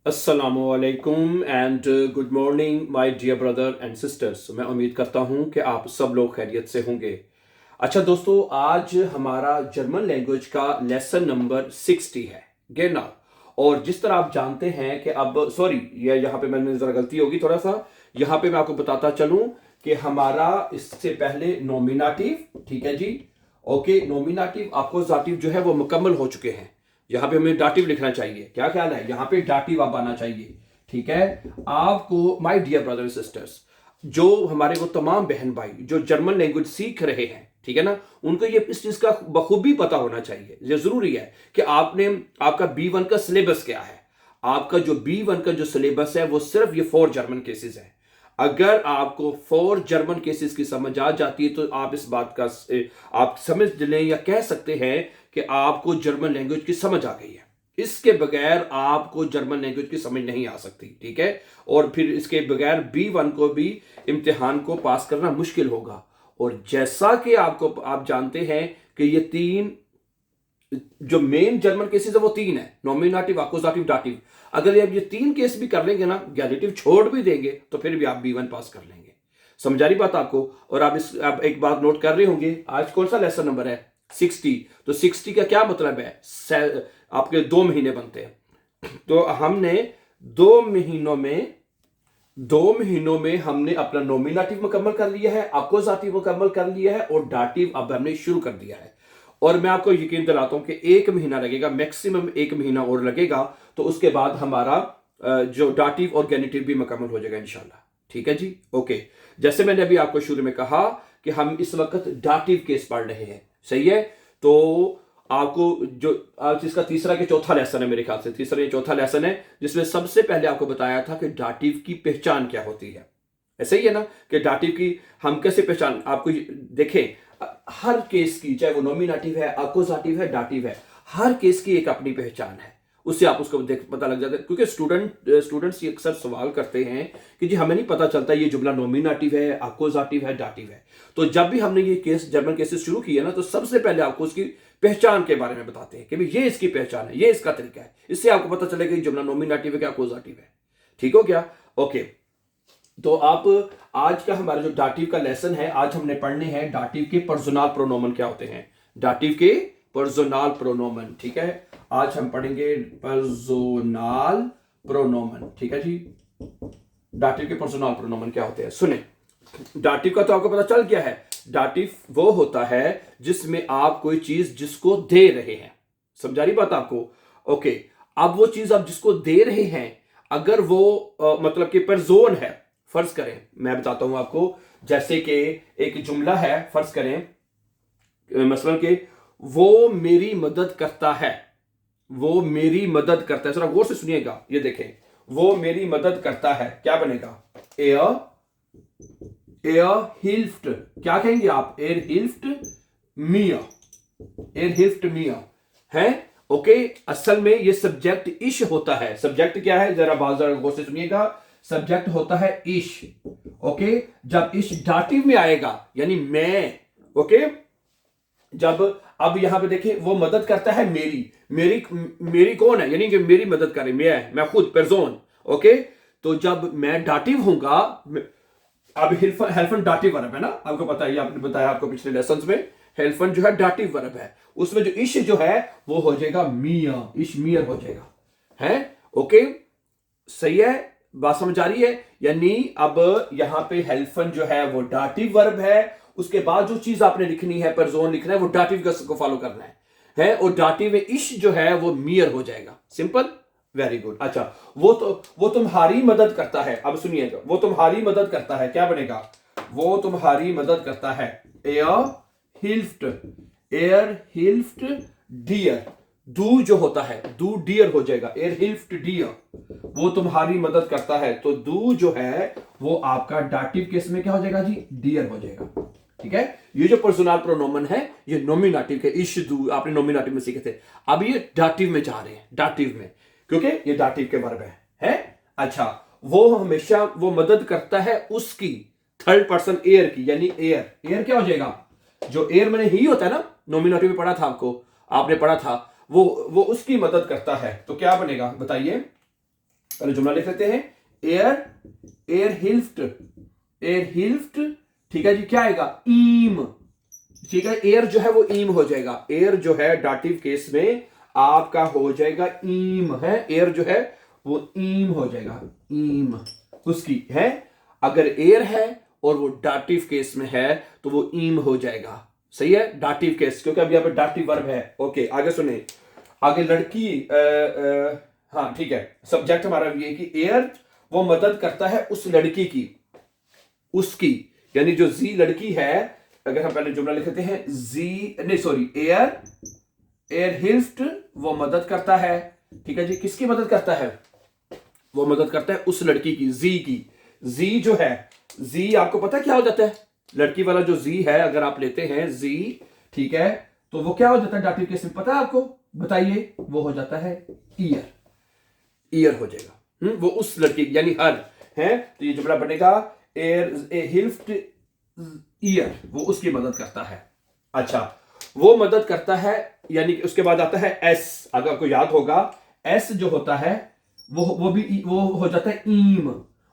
अस्सलामुअलैकुम and good morning my dear brother and sisters. मैं उम्मीद करता हूं कि आप सब लोग खैरियत से होंगे। अच्छा दोस्तों, आज हमारा जर्मन लैंग्वेज का लेसन नंबर 60 है गेना। और जिस तरह आप जानते हैं कि अब सॉरी, ये यहाँ पे मैंने जरा गलती होगी थोड़ा सा। यहाँ पे मैं आपको बताता चलूं कि हमारा इससे पहले नॉमिनेटिव, ठीक है जी, ओके, नॉमिनेटिव अक्यूजाटिव जो है वो मुकम्मल हो चुके हैं। यहाँ पे हमें डाटिव लिखना चाहिए, क्या ख्याल है? यहाँ पे डाटिव अब आना चाहिए, ठीक है। आपको माय डियर ब्रदर सिस्टर्स, जो हमारे वो तमाम बहन भाई जो जर्मन लैंग्वेज सीख रहे हैं, ठीक है ना, उनको ये इस चीज का बखूबी पता होना चाहिए। ये जरूरी है कि आपका B1 का सिलेबस क्या है। आपका जो B1 का जो सिलेबस है वो सिर्फ ये 4 जर्मन केसेस है। अगर आपको 4 जर्मन केसेस की समझ आ जाती है तो आप इस बात का आप समझ लें या कह सकते हैं कि आपको जर्मन लैंग्वेज की समझ आ गई है। इसके बगैर आपको जर्मन लैंग्वेज की समझ नहीं आ सकती, ठीक है। और फिर इसके बगैर B1 को भी इम्तिहान को पास करना मुश्किल होगा। और जैसा कि आप जानते हैं कि ये 3 जो मेन जर्मन केसेस है वो 3 है, नॉमिनेटिव, अक्यूजाटिव, डाटिव। अगर आप ये 3 केस भी कर लेंगे ना, गैलेटिव छोड़ भी देंगे तो फिर भी आप B1 पास कर लेंगे। समझा रही बात आपको? और आप एक बात नोट कर रहे होंगे, आज कौन सा लेसन नंबर है? 60। तो 60 का क्या मतलब है? आपके 2 महीने बनते हैं। तो हमने 2 महीनों में 2 महीनों में हमने अपना नॉमिनेटिव मुकम्मल कर लिया है, अक्यूजाटिव मुकम्मल कर लिया है और डाटिव अब हमने शुरू कर दिया है। और मैं आपको यकीन दिलाता हूं कि 1 महीना लगेगा, मैक्सिमम 1 महीना और लगेगा। तो उसके बाद हमारा जो डाटिव और गेनिटिव भी मुकम्मल हो जाएगा इंशाल्लाह, ठीक है जी, ओके। जैसे मैंने अभी आपको शुरू में कहा कि हम इस वक्त डाटिव केस पढ़ रहे हैं, सही है। तो आपको जो आज इसका तीसरा के चौथा लेसन है, मेरे ख्याल से तीसरा या चौथा लेसन है, जिसमें सबसे पहले आपको बताया था कि डाटिव की पहचान क्या होती है। ऐसे ही है ना कि डाटिव की हम कैसे पहचान, आपको देखें, हर केस की, चाहे वो नॉमिनेटिव है, अक्यूजाटिव है, डाटिव है, हर केस की एक अपनी पहचान है। उससे आप उसको पता लग जाता है। क्योंकि स्टूडेंट्स ये अक्सर सवाल करते हैं कि जी हमें नहीं पता चलता ये जुमला नॉमिनेटिव है, अक्यूजाटिव है, डाटिव है। तो जब भी हमने ये केस जर्मन केसेस शुरू किए ना, तो सबसे पहले आपको उसकी पहचान के बारे में बताते हैं कि भाई ये इसकी पहचान है, ये इसका तरीका है। इससे आपको पता चलेगा कि जुमला नॉमिनेटिव है क्या अक्यूजाटिव है। ठीक हो गया? ओके। तो आप आज का हमारा जो डाटिव का लेसन है, आज हमने पढ़ने हैं डाटिव के पर्सोनल प्रोनोमन क्या होते हैं। डाटिव के पर्सोनल प्रोनोमन, ठीक है। आज हम पढ़ेंगे पर्सोनल प्रोनोमन, ठीक है जी। डाटिव के पर्सोनल प्रोनोमन क्या होते हैं, सुने। डाटिव का तो आपको पता चल गया है। डाटिव वो होता है जिसमें आप कोई चीज जिसको दे रहे हैं। समझा रही बात आपको? ओके। अब वो चीज आप जिसको दे रहे हैं, अगर वो मतलब कि परजोन है, फर्ज करें, मैं बताता हूं आपको, जैसे कि एक जुमला है, फर्ज करें मसलन कि वो मेरी मदद करता है। वो मेरी मदद करता है, जरा गौर से सुनिएगा, ये देखें, वो मेरी मदद करता है, क्या बनेगा? एयर एयर हिल्फ्ट, क्या कहेंगे आप? एयर हिल्फ्ट मिया, एयर हिल्फ्ट मिया है। ओके। असल में ये सब्जेक्ट इश होता है। सब्जेक्ट क्या है, जरा बाजार गौर से सुनिएगा। सब्जेक्ट होता है इश, ओके। जब इश डाटिव में आएगा यानी मैं, ओके। जब अब यहां पे देखिए, वो मदद करता है मेरी, मेरी कौन है, यानी कि मेरी मदद करे, मैं खुद, पेरजोन, ओके। तो जब मैं डाटिव होऊंगा, अब हेल्फन डाटिव वर्ब है ना, आपको पता है, आपने बताया आपको पिछले लेसन में, हेल्फन जो है डाटिव वर्ब है। उसमें जो इश जो है वो हो जाएगा मिया, इश मियर हो जाएगा, है, ओके। सही है, बात समझ आ रही है? यानी अब यहां पे हेल्फन जो है वो डाटिव वर्ब है। उसके बाद जो चीज आपने लिखनी है, परजोन लिखना है, वो डाटिव को फॉलो करना है, और डाटिव में इश जो है वो मियर हो जाएगा। Simple, very good. अच्छा, वो तुम्हारी मदद करता है। अब सुनिएगा, वो तुम्हारी मदद करता है, क्या बनेगा? वो तुम्हारी मदद करता है, एयर हिल्फ्ट, एयर हिल्फ्ट डियर। डू जो होता है, डू डियर हो जाएगा, एयर हिल्फ्ट डियर, वो तुम्हारी मदद करता है। तो डू जो है वो आपका डाटिव केस में क्या हो जाएगा जी? डियर हो जाएगा, ठीक है। ये जो पर्सनल प्रोनोमन है ये नॉमिनेटिव के, इश डू आपने नॉमिनेटिव में सीखे थे, अब ये डाटिव में जा रहे हैं, डाटिव में, क्योंकि ये डाटिव के वर्ब है? अच्छा, वो हमेशा वो मदद करता है उसकी, थर्ड पर्सन एयर की, यानी एयर, एयर क्या हो जाएगा? जो एयर मैंने ही होता है ना, नॉमिनेटिव में पढ़ा था, आपने पढ़ा था, वो उसकी मदद करता है। तो क्या बनेगा बताइए? पहले जुमला लिख लेते हैं। एयर हिल्फ्ट, ठीक है जी, क्या आएगा? ईम, ठीक है। एयर जो है वो ईम हो जाएगा। एयर जो है डाटिव केस में आपका हो जाएगा ईम, है। एयर जो है वो ईम हो जाएगा, ईम उसकी है। अगर एयर है और वो डाटिव केस में है तो वो ईम हो जाएगा। सही है, डाटिव केस, क्योंकि अब यहाँ पे डाटिव वर्ब है। ओके, आगे सुने। आगे लड़की, हाँ ठीक है, सब्जेक्ट हमारा ये है कि एयर वो मदद करता है उस लड़की की, उसकी, यानी जो जी लड़की है। अगर हम पहले जुमला लिखते हैं, जी नहीं सॉरी, एयर हिल्फ्ट वो मदद करता है, ठीक है जी। किसकी मदद करता है? वो मदद करता है उस लड़की की, जी की। जी जो है, जी आपको पता है क्या हो जाता है? लड़की वाला जो जी है, अगर आप लेते हैं जी, ठीक है, तो वो क्या हो जाता है डाटिव केस में, पता है आपको? बताइए। वो हो जाता है ईयर, ईयर हो जाएगा। वो उस लड़की यानी हर है। तो ये जुमला बनेगा एयर हिल्फ्ट ईयर, वो उसकी मदद करता है। अच्छा, वो मदद करता है, यानी कि उसके बाद आता है एस। अगर आपको याद होगा, एस जो होता है वो हो जाता है ईम।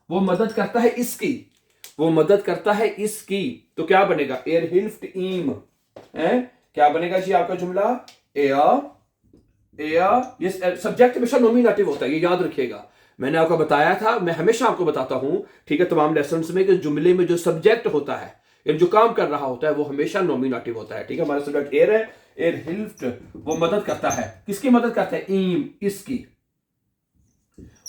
वो मदद करता है इसकी, वो मदद करता है इसकी। तो क्या बनेगा? एयर हिल्फ्ट ईम है। क्या बनेगा जी आपका जुमला? एयर, ये सब्जेक्ट हमेशा नॉमिनेटिव होता है, ये याद रखिएगा। मैंने आपको बताया था, मैं हमेशा आपको बताता हूं, ठीक है, तमाम लेसन्स में, कि जुमले में जो सब्जेक्ट होता है, जो काम कर रहा होता है, वो हमेशा नॉमिनेटिव होता है। ठीक है, हमारा सब्जेक्ट एयर है, एयर हिल्फ्ट वो मदद करता है। किसकी मदद करता है? ईम, इसकी,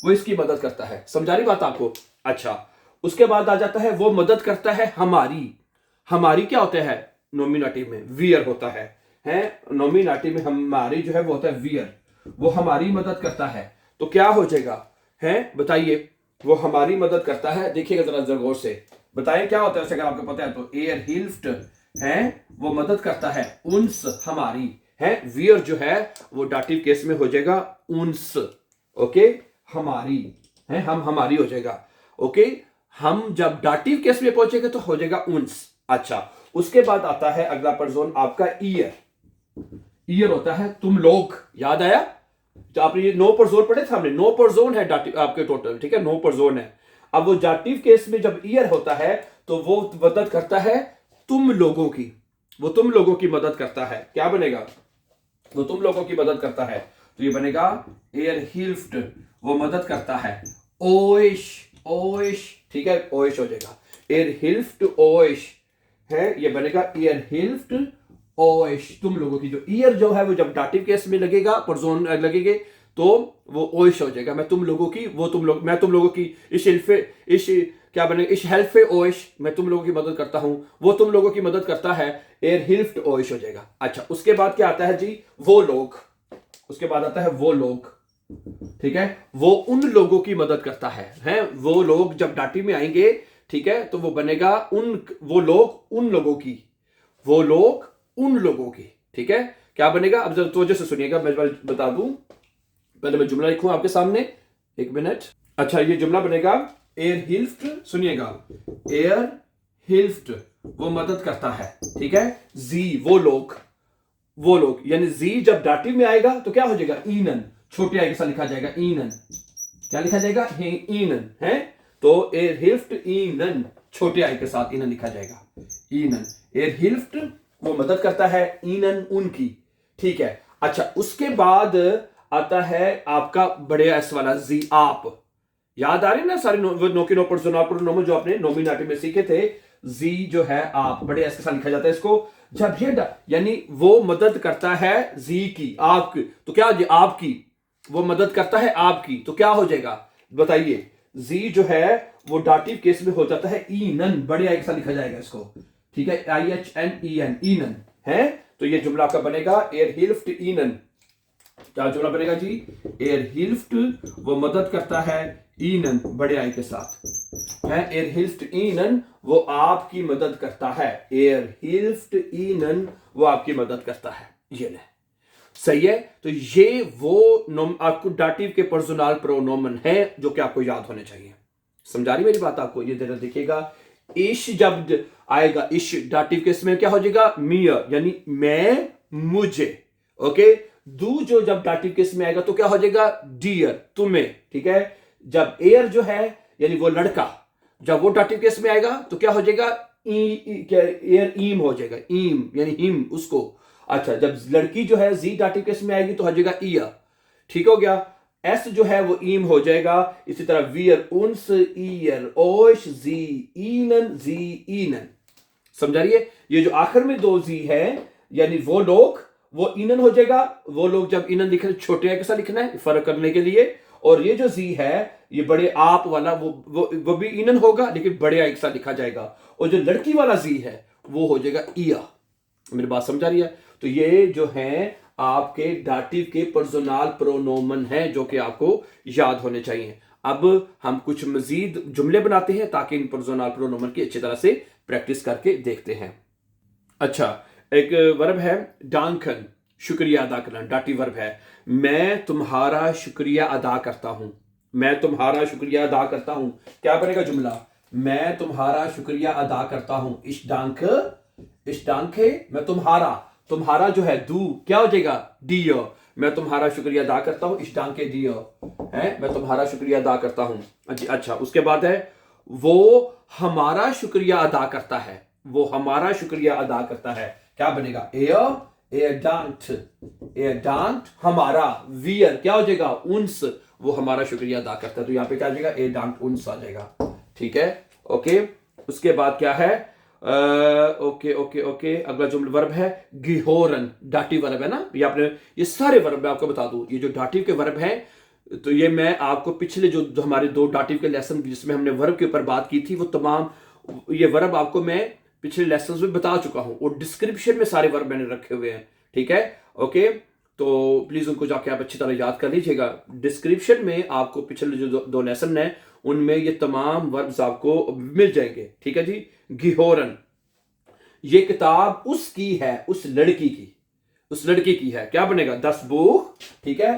वो इसकी मदद करता है। समझा रही बात आपको? अच्छा, उसके बाद आ जाता है वो मदद करता है हमारी। हमारी क्या होता है नॉमिनेटिव में? वियर होता है। नॉमिनेटिव में हमारी जो है वो होता है वियर। वो हमारी मदद करता है, तो क्या हो जाएगा? है बताइए। वो हमारी मदद करता है, देखिएगा जरा गौर से, बताएं क्या होता है अगर आपको पता है तो। एयर हिल्फ्ट है वो मदद करता है उन्स, हमारी है। वियर जो है वो डाटिव केस में हो जाएगा उन्स। ओके, हमारी है, हम हमारी हो जाएगा। ओके, हम जब डाटिव केस में पहुंचेंगे तो हो जाएगा उन्स। अच्छा, उसके बाद आता है अगला पर्सन आपका ईयर। ईयर होता है तुम लोग। याद आया? तो आपने ये नो पर जोर पढ़े थे हमने, नो पर जोन है डाटिव आपके टोटल, ठीक है, नो पर जोन है। अब वो डाटिव केस में जब ईयर होता है तो वो मदद करता है तुम लोगों की, वो तुम लोगों की मदद करता है। क्या बनेगा? वो तुम लोगों की मदद करता है, तो ये बनेगा एयर हिल्फ्ट वो मदद करता है ओइश, ओइश, ठीक है, ओइश हो जाएगा। एयर हिल्फ्ट ओइश है, ये बनेगा एयर हिल्फ्ट ओइश, तुम लोगों की। जो ईयर जो है वो जब डाटिव केस में लगेगा, परजोन लगेगे, तो वो ओइश हो जाएगा। मैं तुम लोगों की, वो तुम लोग, मैं तुम लोगों की, इस क्या बनेगा? इस हेल्प ओइश, मैं तुम लोगों की मदद करता हूं, वो तुम लोगों की मदद करता है, एयर हिल्फ्ट ओइश हो जाएगा। अच्छा, उसके बाद क्या आता है जी? वो लोग। उसके बाद आता है वो लोग, ठीक है, वो उन लोगों की मदद करता है। वो लोग जब डाटिव में आएंगे, ठीक है, तो वो बनेगा वो लोग उन लोगों की, वो लोग उन लोगों की, ठीक है। क्या बनेगा? अब जब तवज्जो से सुनिएगा, मैं बता दूं, पहले मैं जुमला लिखूं आपके सामने, एक मिनट। अच्छा, ये जुमला बनेगा एयर हिल्फ्ट, सुनिएगा, एयर हिल्फ्ट वो मदद करता है, ठीक है, जी वो लोग, वो लोग, यानी जी जब डाटिव में आएगा तो क्या हो जाएगा? ईनन, छोटे आई के साथ लिखा जाएगा ईनन। क्या लिखा जाएगा? ईनन है। तो एयर हिल्फ्ट ईनन, छोटे आई के साथ ईनन लिखा जाएगा, ईनन। एयर हिल्फ्ट वो मदद करता है ईनन, उनकी, ठीक है। अच्छा, उसके बाद आता है आपका बड़े एस वाला जी, आप। याद आ रही ना सारे नो की नो पर जो आपने नॉमिनेटिव में सीखे थे? जी जो है आप, बड़े एस के साथ लिखा जाता है इसको। जब ये यानी वो मदद करता है जी की, आपकी, तो क्या आपकी, वो मदद करता है आपकी, तो क्या हो जाएगा बताइए? जी जो है वो डाटिव केस में हो जाता है ईनन, बड़े आई के साथ लिखा जाएगा इसको, ठीक है, IHNEN, ईनन है। तो ये जुमला आपका बनेगा एयर हिल्फ्ट ईनन। क्या जुमला बनेगा जी? एयर हिल्फ्ट वो मदद करता है ईनन, बड़े आई के साथ है। एयर हिल्फ्ट ईनन वो आपकी मदद करता है, एयर हिल्फ्ट ईनन वो आपकी मदद करता है। ये ले, सही है। तो ये वो आपको डाटिव के पर्सनल प्रोनोमन है जो कि आपको याद होने चाहिए। समझा रही मेरी बात आपको? ये जरा देखिएगा, इश जब आएगा, इश डाटिव केस में क्या हो जाएगा? मियर, यानी मैं, मुझे। ओके, दू जो जब डाटिव केस में आएगा तो क्या हो जाएगा? डियर, तुम्हें, ठीक है। जब एयर जो है यानी वो लड़का, जब वो डाटिव केस में आएगा तो क्या हो जाएगा, एयर ईम हो जाएगा, ईम यानी हिम उसको। अच्छा, जब लड़की जो है जी डाटिव केस में आएगी तो हो जाएगा ईयर। ठीक हो गया, एस जो है वो ईम हो जाएगा। इसी तरह वियर उन्स ईयर ओश जी ईनन जी ईनन। समझा रही है? ये जो आखिर में दो जी है यानी वो लोग, वो ईनन हो जाएगा। वो लोग जब ईनन लिख रहे, छोटे कैसा साथ लिखना है फर्क करने के लिए। और ये जो जी है ये बड़े आप वाला वो भी ईनन होगा लेकिन बड़े आई के साथ लिखा जाएगा। और जो लड़की वाला जी है वो हो जाएगा ईया। मेरी बात समझा रही है? तो ये जो है आपके डाटिव के पर्सोनल प्रोनोमन हैं जो कि आपको याद होने चाहिए। अब हम कुछ मजीद जुमले बनाते हैं ताकि इन पर्सोनल प्रोनोमन की अच्छी तरह से प्रैक्टिस करके देखते हैं। अच्छा, एक वर्ब है डांकन, शुक्रिया अदा करना, डाटिव वर्ब है। मैं तुम्हारा शुक्रिया अदा करता हूं। मैं तुम्हारा शुक्रिया अदा करता हूं। क्या बनेगा जुमला? मैं तुम्हारा शुक्रिया अदा करता हूं। इस डांके मैं तुम्हारा, तुम्हारा जो है दू क्या हो जाएगा, डियर। मैं तुम्हारा शुक्रिया अदा करता हूं, इस डांके डियर है, मैं तुम्हारा शुक्रिया अदा करता हूं। अच्छा, उसके बाद है वो हमारा शुक्रिया अदा करता है। वो हमारा शुक्रिया अदा करता है। क्या बनेगा? एयर डांट हमारा, वियर क्या हो जाएगा, उन्स, वो हमारा शुक्रिया अदा करता है। तो यहां पे क्या आ जाएगा, ए डांट उन्स आ जाएगा। ठीक है, ओके। उसके बाद क्या है, ओके ओके ओके, अगला जुमला वर्ब है गिहोरन, डाटिव वर्ब है ना। ये आपने, ये सारे वर्ब मैं आपको बता दूं, ये जो डाटिव के वर्ब हैं तो ये मैं आपको पिछले जो हमारे दो डाटिव के लेसन जिसमें हमने वर्ब के ऊपर बात की थी वो तमाम ये वर्ब आपको मैं पिछले लेसन में बता चुका हूं और डिस्क्रिप्शन में सारे वर्ब मैंने रखे हुए हैं। ठीक है, ओके। तो प्लीज उनको जाके आप अच्छी तरह याद कर लीजिएगा। डिस्क्रिप्शन में आपको पिछले जो दो लेसन है उनमें ये तमाम वर्ब्स आपको मिल जाएंगे। ठीक है जी। गिहोरन, ये किताब उसकी है, उस लड़की की, उस लड़की की है। क्या बनेगा, दस बुक। ठीक है,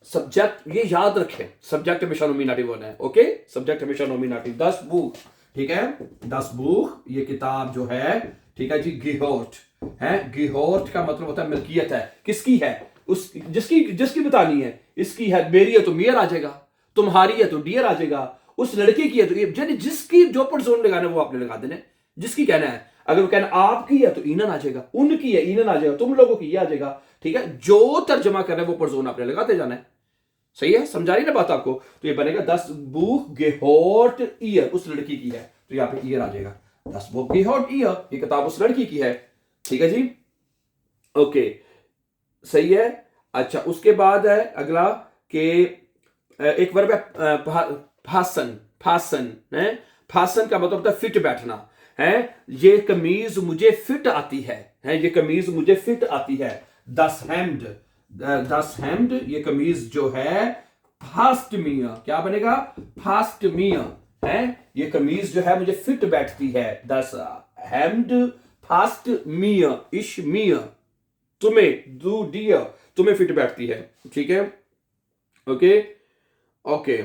सब्जेक्ट ये याद रखें, सब्जेक्ट हमेशा नॉमिनेटिव होना है। ओके, सब्जेक्ट हमेशा नॉमिनेटिव। दस बुक, ठीक है, दस बुक, ये किताब जो है। ठीक है जी। गिहोर्ट है, गिहोर्ट का मतलब होता है मिल्कियत है, किसकी है, उस जिसकी बतानी है। इसकी है, मेरी है तो मियर आ जाएगा, तुम्हारी है तो डियर आ जाएगा, उस लड़के की है तो ये, जिसकी जो पर्सन लगाना है वो आपने लगा देना, जिसकी कहना है। अगर वो कहना आपकी है तो ईनन आ जाएगा, उनकी है ईनन आ जाएगा, तुम लोगों की ये आ जाएगा। ठीक है, जो तर्जमा कर रहे हैं वो पर्सन आपने लगाते जाना है। सही है, समझा रही ना बात आपको? तो ये बनेगा दस बुक गेहोर्ट ईयर, उस लड़की की है, तो यहाँ पे ईयर आ जाएगा। दस बुक गेहोर्ट ईयर, ये किताब उस लड़की की है। ठीक है जी, ओके, सही है। अच्छा, उसके बाद है अगला के एक वर्ब है फासन, फासन है। फासन का मतलब होता है फिट बैठना है। ये कमीज मुझे फिट आती है, ये कमीज मुझे फिट आती है। दस हेम्ड, दस हेम्ड, ये कमीज जो है फास्ट मिया, क्या बनेगा, फास्ट मिया है। ये कमीज जो है मुझे फिट बैठती है। दस हेम्ड फास्ट मिया, इश मिया, तुम्हें दू डियर, तुम्हें फिट बैठती है। ठीक है, ओके ओके।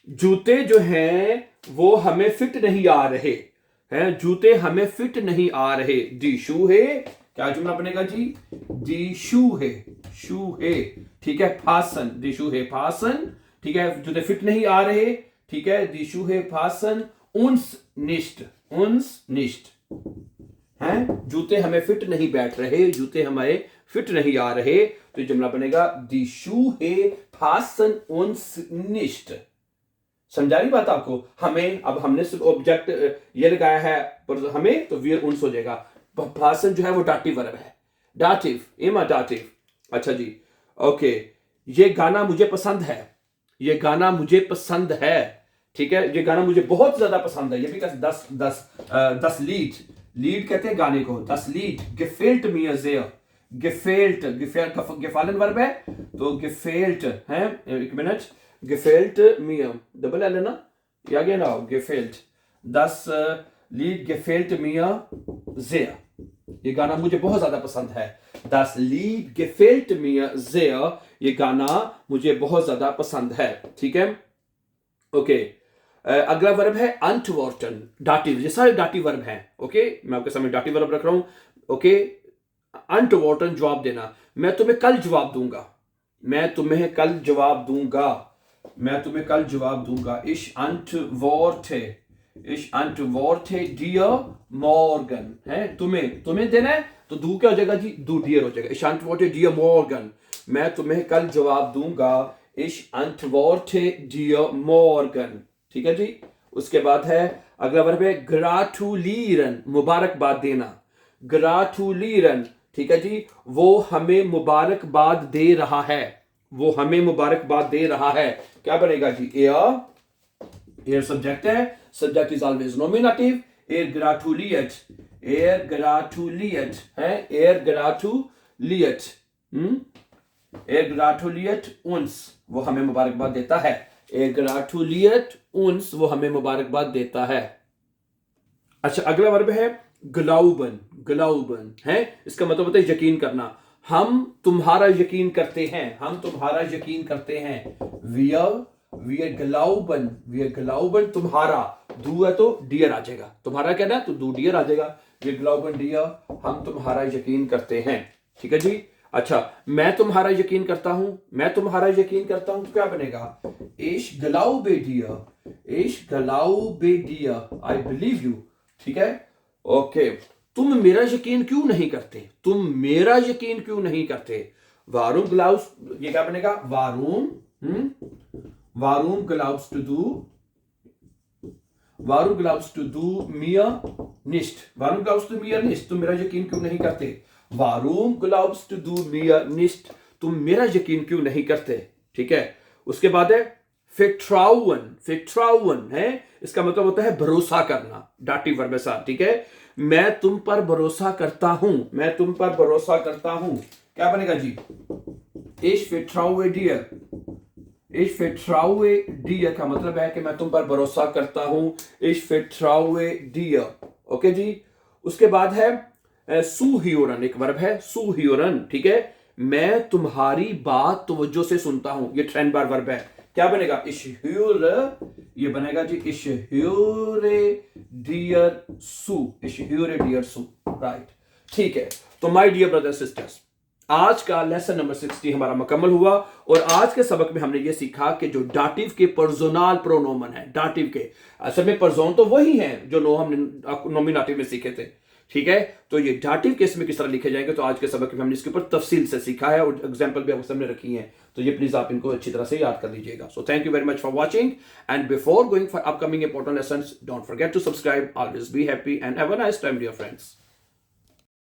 जूते जो हैं वो हमें फिट नहीं आ रहे हैं, जूते हमें फिट नहीं आ रहे। दी शू है, क्या जुमला बनेगा जी, दी शू है, शू है। ठीक है, फासन, दी शू है फासन। ठीक है, जूते फिट नहीं आ रहे। ठीक है, दी शू है फासन उन्स निश्ट, उन्स निश्ट हैं, जूते हमें फिट नहीं बैठ रहे, जूते हमारे फिट नहीं आ रहे। तो जुमला बनेगा दी शू है फासन उन्स निश्ट। समझा रही बात आपको? हमें, अब हमने सिर्फ ऑब्जेक्ट ये लगाया है पर हमें, तो वीर उन्स हो जाएगा। फासन जो है वो डाटिव वर्ब है, डाटिव, इमा डाटिव। अच्छा जी, ओके। ये गाना मुझे पसंद है, ये गाना मुझे पसंद है। ठीक है, ये गाना मुझे बहुत ज्यादा पसंद है। ये भी कैसे, दस दस दस लीड, लीड कहते हैं गाने को, दस लीड। गेफेल्ट मिया ज़ेयर, गेफेल्ट, गेफालन वर्ब है तो गेफेल्ट है। एक मिनट, गेफेल्ट मिया, डबल एल है ना, ये आ गया ना, गेफेल्ट। दस लीड गेफेल्ट मिया ज़ेयर, ये गाना मुझे बहुत ज्यादा पसंद है। दस लीड गेफेल्ट मिया ज़ेयर, ये गाना मुझे बहुत ज्यादा पसंद है। ठीक है, ओके। अगला वर्ब है अंटवर्टन, डाटिव। ये सारे डाटिव वर्ब हैं। ओके, मैं आपके सामने डाटिव वर्ब रख रहा हूं। ओके, अंटवर्टन, जवाब देना। मैं तुम्हें कल जवाब दूंगा, मैं तुम्हें कल जवाब दूंगा। मैं तुम्हें कल जवाब दूंगा। Ich antworte dir morgen है, तुम्हें देना है तो दू क्या हो जाएगा जी, दू डियर हो जाएगा। Ich antworte dir morgen, मैं तुम्हें कल जवाब दूंगा। Ich antworte dir morgen, ठीक है जी। उसके बाद है अगला वर्ब है gratulieren, मुबारकबाद देना। gratulieren, ठीक है जी, वो हमें मुबारकबाद दे रहा है, वो हमें मुबारकबाद दे रहा है। क्या बनेगा जी, एयर सब्जेक्ट है, सब्जेक्ट इज ऑलवेज नॉमिनेटिव। एयर ग्राटुलिएट है, एयर ग्राटुलिएट उन्स, वो हमें मुबारकबाद देता है। एयर ग्राटुलिएट उन्स, वो हमें मुबारकबाद देता है। अच्छा, अगला वर्ब है ग्लाउबन है, इसका मतलब होता है यकीन करना। हम तुम्हारा यकीन करते हैं, हम तुम्हारा यकीन करते हैं। wir glauben तुम्हारा, दू है तो डियर आ जाएगा, तुम्हारा क्या ना तो दू डियर आ जाएगा। wir glauben dir, हम तुम्हारा यकीन करते हैं, ठीक है जी। अच्छा, मैं तुम्हारा यकीन करता हूं, मैं तुम्हारा यकीन करता हूं तो क्या बनेगा, ich glaube dir, I believe you, ठीक है। ओके, तुम मेरा यकीन क्यों नहीं करते, तुम मेरा यकीन क्यों नहीं करते। वारूम ग्लाउस, ये क्या बनेगा, वारूम ग्लाउस टू डू मियर निस्ट, वारूम ग्लाउस टू मियर निस्ट, तुम मेरा यकीन क्यों नहीं करते। वारूम ग्लाउस टू डू मियर निस्ट, तुम मेरा यकीन क्यों नहीं करते, ठीक है। उसके बाद है फिट्राउन है, इसका मतलब होता है भरोसा करना, डाटिव वर्ब है साथ, ठीक है। मैं तुम पर भरोसा करता हूं, मैं तुम पर भरोसा करता हूं, क्या बनेगा जी, ich vertraue dir का मतलब है कि मैं तुम पर भरोसा करता हूं। ich vertraue dir, ओके जी। उसके बाद है सुहियोरन, एक वर्ब है सुहियोरन, ठीक है। मैं तुम्हारी बात तवज्जो से सुनता हूं, ये ट्रेंड बार वर्ब है, क्या बनेगा, ich höre, ये बनेगा जी ich höre dir zu, right, ठीक है। तो माय डियर ब्रदर सिस्टर्स, आज का लेसन नंबर 60 हमारा मुकम्मल हुआ और आज के सबक में हमने ये सीखा कि जो डाटिव के पर्सोनल प्रोनोमन है, डाटिव के असल में पर्सोन तो वही है जो हमने नॉमिनेटिव में सीखे थे, ठीक है। तो ये डाटिव केस में किस तरह लिखे जाएंगे, तो आज के सबक में हमने इसके ऊपर तफसील से सीखा है और एग्जांपल भी आपके सामने रखी हैं, तो ये प्लीज आप इनको अच्छी तरह से याद कर लीजिएगा। So thank you very much for watching and before going for upcoming important lessons, don't forget to subscribe. Always be happy and have a nice time dear friends.